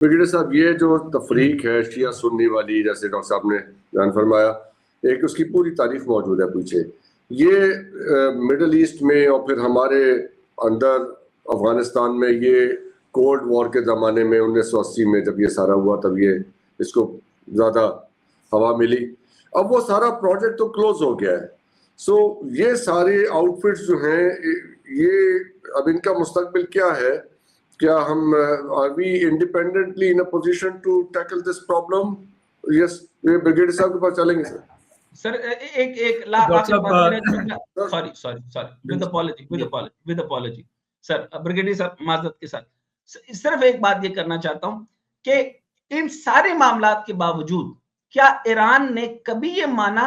Brigadier साहब, ये जो तफरीक है शिया सुन्नी वाली, जैसे डॉक्टर साहब ने बयान फरमाया, एक उसकी पूरी तारीख मौजूद है पीछे। ये मिडल ईस्ट में और फिर हमारे अंदर अफगानिस्तान में ये कोल्ड वॉर के ज़माने में 1980 में जब ये सारा हुआ तब ये इसको ज़्यादा हवा मिली। अब वो सारा प्रोजेक्ट तो क्लोज हो गया है। सो ये सारे आउटफिट्स जो हैं ये अब इनका मुस्तकबिल क्या है? क्या हम are we independently in a position to tackle this problem? Yes, ये ब्रिगेडियर साहब के पास चलेंगे सर। सर एक sorry with apology sir, brigadier साहब माजरत के साथ सिर्फ एक बात ये करना चाहता हूं कि इन सारे मामलात के बावजूद क्या ईरान ने कभी ये माना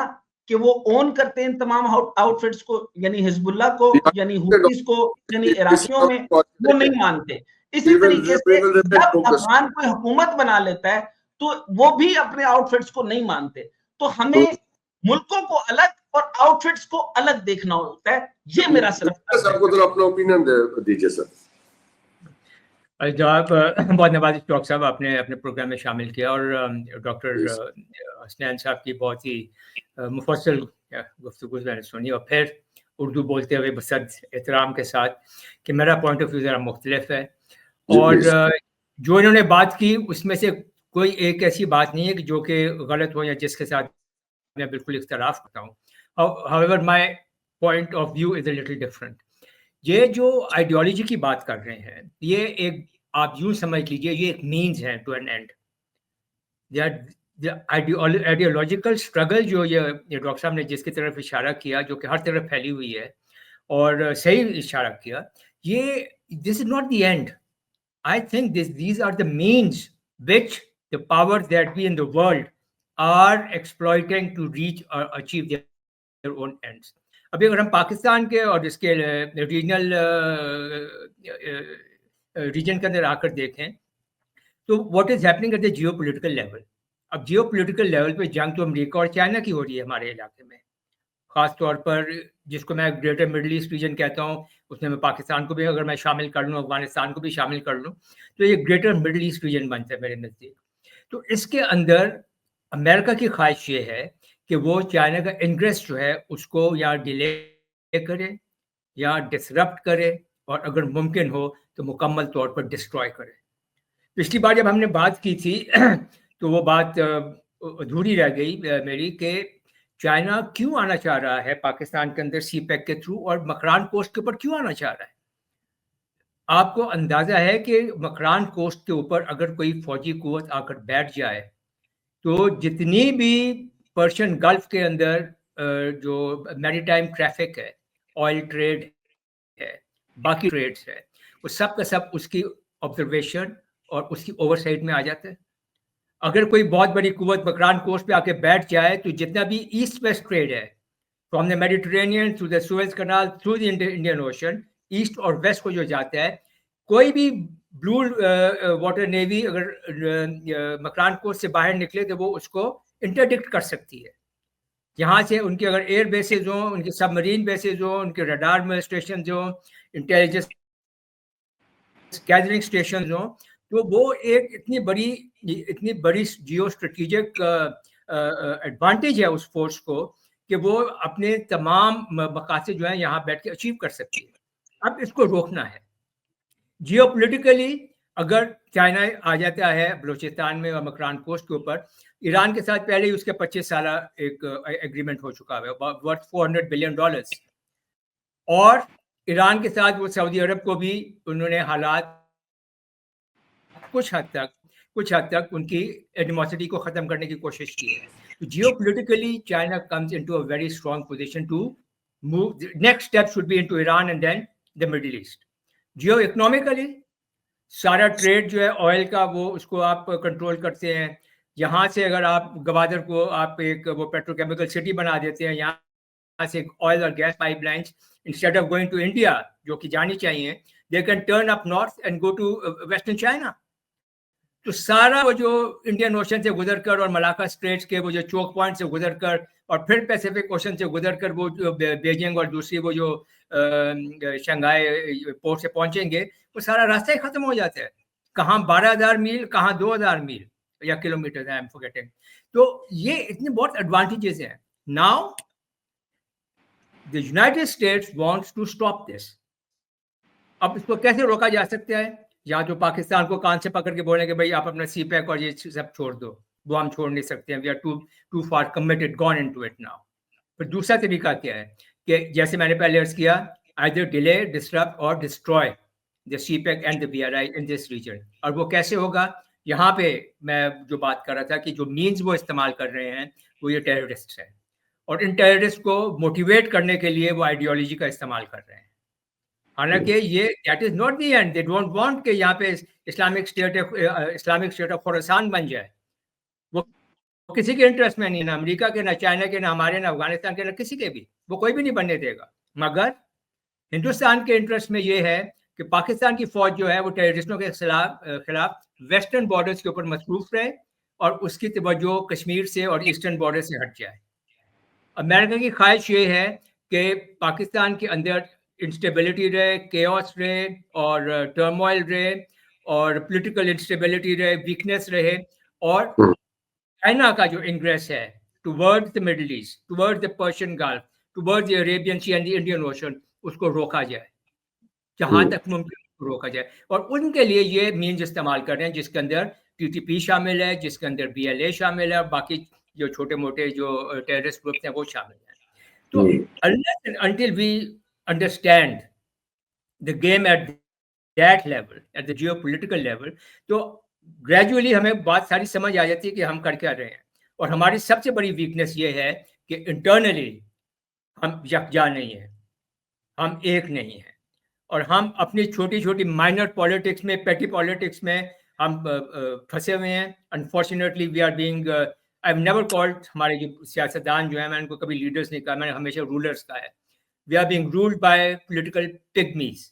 कि वो ओन करते हैं इन तमाम आउटफिट्स को, यानी हिजबुल्लाह को, यानी हुतीस को, यानी इराकियों में? वो नहीं मानते। इसी तरीके से जब अफगान कोई हुकूमत बना लेता है तो वो भी अपने आउटफिट्स को नहीं मानते। तो हमें मुल्कों को अलग और आउटफिट्स को अलग देखना होता है। ये मेरा सिर्फ सबको तो अपना ओपिनियन दीजिए सर। जवाब बहुत नवाज डॉक्टर साहब आपने अपने प्रोग्राम में शामिल किया, और डॉक्टर हसनैन साहब की बहुत ही मुफस्सल गुफ्तगू मैंने सुनी, और फिर उर्दू बोलते हुए बसद एहतराम के साथ कि मेरा पॉइंट ऑफ व्यू ज़रा मुख्तलिफ है, और जो इन्होंने बात की उसमें से कोई एक ऐसी बात नहीं है कि जो कि गलत हो या जिसके साथ मैं बिल्कुल इख्तलाफ करता हूँ। However my point of view is a little different. ये जो आइडियोलॉजी की बात कर रहे हैं, ये एक, आप यूं समझ लीजिए, ये एक मीन्स है to an end. Ideological struggle जो ये डॉक्टर साहब ने जिसकी तरफ इशारा किया, जो कि हर तरफ फैली हुई है, और सही इशारा किया, ये this is not the end. I think these are the means which the powers that be in the world are exploiting to reach or achieve their own ends. अभी अगर हम पाकिस्तान के और इसके रीजनल रीजन के अंदर आकर देखें तो what is happening at the geo political level. अब जियो पोलिटिकल लेवल पे जंग तो अमेरिका और चाइना की हो रही है हमारे इलाके में, ख़ास तौर पर जिसको मैं ग्रेटर मिडल ईस्ट रीजन कहता हूँ, उसमें मैं पाकिस्तान को भी अगर मैं शामिल कर लूँ, अफगानिस्तान को भी शामिल कर लूँ, तो ये ग्रेटर मिडल ईस्ट रीजन बनता है मेरे नज़दीक। तो इसके अंदर अमेरिका की ख्वाहिश ये है कि वो चाइना का इंटरेस्ट जो है उसको या डिले करे या डिसरप्ट करे, और अगर मुमकिन हो तो मुकम्मल तौर पर डिस्ट्रॉय करे। पिछली बार जब हमने बात की थी तो वो बात अधूरी रह गई मेरी कि चाइना क्यों आना चाह रहा है पाकिस्तान के अंदर सी पैक के थ्रू, और मकरान कोस्ट के ऊपर क्यों आना चाह रहा है। आपको अंदाज़ा है कि मकरान कोस्ट के ऊपर अगर कोई फौजी कुव्वत आकर बैठ जाए तो जितनी भी पर्शियन गल्फ के अंदर जो मैरीटाइम ट्रैफिक है, ऑयल ट्रेड है, बाकी ट्रेड्स है, वो सब का सब उसकी ऑब्जर्वेशन और उसकी ओवरसाइट में आ जाता है। अगर कोई बहुत बड़ी कुव्वत मकरान कोस्ट पे आके बैठ जाए तो जितना भी ईस्ट वेस्ट ट्रेड है, from the Mediterranean through the Suez canal through the Indian Ocean, east और वेस्ट को जो जाता है, कोई भी ब्लू वाटर नेवी अगर मकरान कोस्ट से बाहर निकले तो वो उसको इंटरडिक्ट कर सकती है। यहाँ से उनके अगर एयर बेसेज हों, उनके सबमरीन बेसेज हों, उनके रडार स्टेशन हों, इंटेलिजेंस गैदरिंग स्टेशन हों, तो वो एक इतनी बड़ी जियो स्ट्रेटेजिक एडवांटेज है उस फोर्स को कि वो अपने तमाम मकासद जो है यहाँ बैठ के अचीव कर सकती है। अब इसको रोकना है। जियो पोलिटिकली अगर चाइना आ जाता है बलूचिस्तान में और मकरान कोस्ट के ऊपर, ईरान के साथ पहले ही उसके 25 साल एक एग्रीमेंट हो चुका है वर्थ $400 बिलियन, और ईरान के साथ वो सऊदी अरब को भी उन्होंने हालात कुछ हद तक उनकी एनिमोसिटी को ख़त्म करने की कोशिश की है। तो geopolitically China comes into a very strong position to move, next step should be into Iran and then the Middle East. Geoeconomically सारा ट्रेड जो है ऑयल का वो उसको आप कंट्रोल करते हैं। यहाँ से अगर आप गवादर को आप एक वो पेट्रोकेमिकल सिटी बना देते हैं, यहाँ से ऑयल और gas pipelines instead of going to India जो कि जानी चाहिए, they can turn up north and go to western China. तो सारा वो जो इंडियन ओशन से गुजरकर और मलाका स्ट्रेट्स के वो जो चोक पॉइंट से गुजरकर और फिर पैसिफिक ओशन से गुजरकर वो जो बीजिंग और दूसरी वो जो शंघाई पोर्ट से पहुंचेंगे, वो सारा रास्ता ही खत्म हो जाता है। कहाँ 12,000 मील, कहाँ 2,000 मील या किलोमीटर, आई एम फॉरगेटिंग। तो ये इतने बहुत एडवांटेजेस हैं। Now the United States wants to stop this. अब इसको कैसे रोका जा सकता है? या तो पाकिस्तान को कान से पकड़ के बोलें कि भाई आप अपना सी पैक और ये सब छोड़ दो, वो हम छोड़ नहीं सकते हैं, we are too far committed, gone into it now. पर दूसरा तरीका क्या है कि जैसे मैंने पहले अर्ज किया, आइदर डिले, डिसरप्ट और destroy the CPEC and the BRI in this region. और वो कैसे होगा? यहाँ पे मैं जो बात कर रहा था कि जो मीन्स वो इस्तेमाल कर रहे हैं वो ये टेररिस्ट हैं, और इन टेररिस्ट को मोटिवेट करने के लिए वो आइडियोलॉजी का इस्तेमाल कर रहे हैं। हालांकि ये that is not the end, they don't want कि यहाँ पे इस्लामिक स्टेट ऑफ खुरासान बन जाए। वो किसी के इंटरेस्ट में नहीं, ना अमेरिका के, ना चाइना के, ना हमारे, ना अफगानिस्तान के, ना किसी के भी, वो कोई भी नहीं बनने देगा। मगर हिंदुस्तान के इंटरेस्ट में ये है कि पाकिस्तान की फौज जो है वो टेररिस्टों के खिलाफ वेस्टर्न बॉर्डर्स के ऊपर मसरूफ रहे और उसकी तवज्जो कश्मीर से और ईस्टर्न बॉर्डर से हट जाए। अमेरिका की ख्वाहिश ये है कि पाकिस्तान के अंदर इंस्टेबिलिटी रहे, केओस रहे और टर्मोइल रहे और पॉलिटिकल इंस्टेबिलिटी रहे, वीकनेस रहे, और चाइना का जो इंग्रेस है towards the Middle East, towards the Persian Gulf, towards the Arabian Sea and the Indian Ocean, उसको रोका जाए जहां तक मुमकिन रोका जाए। और उनके लिए ये मीन्स इस्तेमाल कर रहे हैं जिसके अंदर TTP शामिल है, जिसके अंदर BLA शामिल है, और बाकी जो छोटे मोटे जो टेररिस्ट ग्रुप हैं वो शामिल हैं। तो unless and until we understand the game at that level, at the geopolitical level, तो ग्रेजुअली हमें बात सारी समझ आ जाती है कि हम कर क्या रहे हैं। और हमारी सबसे बड़ी वीकनेस ये है कि इंटरनली हम यकजा नहीं है, हम एक नहीं है, और हम अपनी छोटी छोटी माइनर पॉलिटिक्स में, पेटी पॉलिटिक्स में हम फंसे हुए हैं। Unfortunately we are being, I have never called, हमारे जो सियासतदान जो है, मैंने उनको कभी लीडर्स नहीं कहा, मैंने हमेशा रूलर्स कहा है। We are being ruled by political pygmies.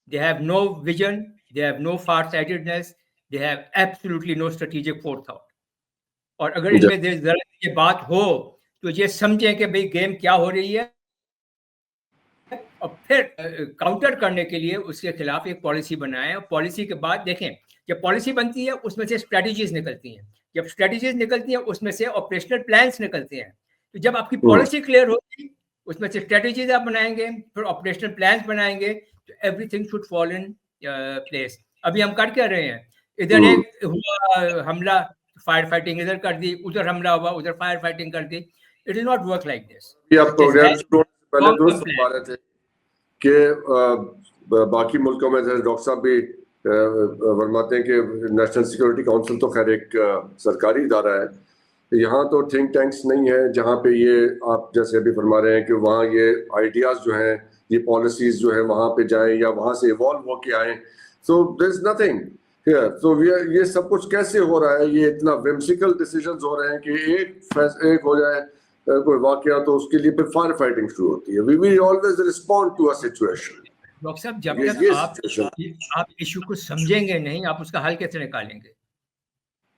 They have no vision, they have no far sightedness, they have absolutely no strategic forethought. और अगर इनमें जरा ये बात हो तो ये समझें कि भाई गेम क्या हो रही है, और फिर काउंटर करने के लिए उसके खिलाफ एक पॉलिसी बनाएं। और पॉलिसी के बाद देखें, जब पॉलिसी बनती है उसमें से स्ट्रेटजीज निकलती हैं, जब स्ट्रेटजीज निकलती हैं उसमें से ऑपरेशनल प्लान्स निकलते हैं। तो जब आपकी पॉलिसी क्लियर होगी, उसमें से स्ट्रेटजीज आप बनाएंगे, फिर ऑपरेशनल प्लान्स बनाएंगे, तो everything should fall in place. अभी हम कर क्या रहे हैं? इधर एक हुआ हमला, फायर फाइटिंग इधर कर दी, उधर हमला हुआ, उधर फायर फाइटिंग कर दी। It will not work like this. पहले दोस्त बता रहे थे कि बाकी मुल्कों में डॉक्टर साहब भी फरमाते हैं कि नेशनल सिक्योरिटी काउंसिल तो खैर एक सरकारी इदारा है, यहाँ तो थिंक टैंक्स नहीं है जहाँ पे ये आप जैसे अभी फरमा रहे हैं कि वहाँ ये आइडियाज जो हैं, ये पॉलिसीज जो है वहाँ पे जाएं या वहाँ से इवॉल्व होके आएँ। So there is nothing here. तो ये सब कुछ कैसे हो रहा है? ये इतना विम्सिकल डिसीजंस हो रहे हैं कि एक हो जाए कोई वाकया तो उसके लिए फिर फायर फाइटिंग शुरू होती है। We will always respond to a situation. Doctor साहब, जब तक आप इशू को समझेंगे नहीं, आप उसका हल कैसे निकालेंगे?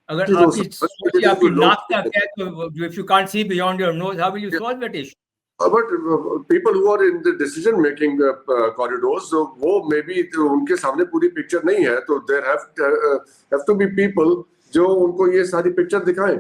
अगर आपकी नाक तक है तो if you can't see beyond your nose, how will you solve that issue? But people who are in the decision making corridors, वो maybe उनके सामने पूरी पिक्चर नहीं है, तो there have to be people जो उनको ये सारी पिक्चर दिखाएं।